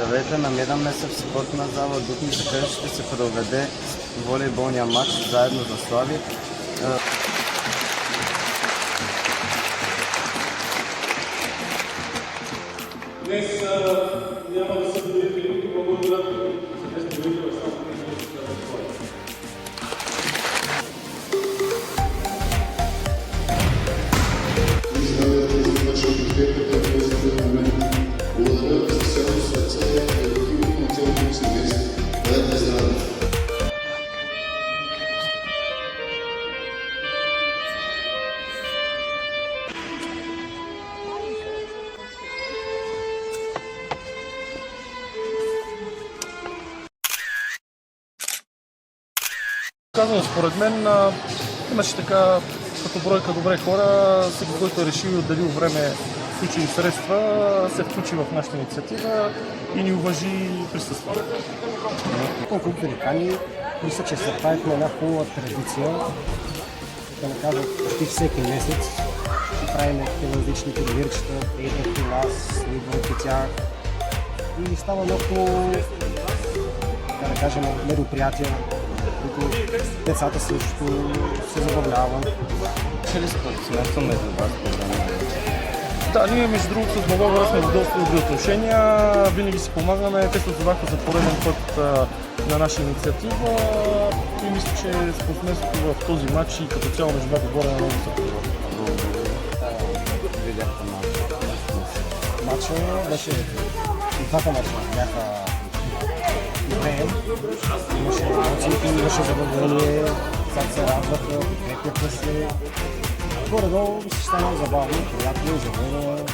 Здравейте, намираме се в спортна зала Дупница, където ще се проведе волейболния матч заедно за Слави. Днес няма да са доверите, които благодарят за тези доверите, само Казвам, според мен имаше така като бройка добре хора, всеки, който е решил и отделил време, случаи и средства, се включи в нашата инициатива и ни уважи присъствието. Колкото великани, мисля, че се правихме една хубава традиция, да не кажа почти всеки месец. Правим такива различни подбирчета, идват при нас, идват при тях и става много, да кажем, мероприятия, които децата също се забавляват. Ще ли спортсменство между вас по време? Да, ние между другото с Благоевград сме в доста добри отношения, винаги си помагаме, те се отзоваха за пореден път на наша инициатива и мисля, че спортсменството в този матч и като цяло между двата горе на много високо. Видяхте матча. Матча беше, двата матча бяха добре, имаше емоции, имаше забавление, сега се радваха, подкрепяха се. Горе-долу си стана забавно, приятно, забавно.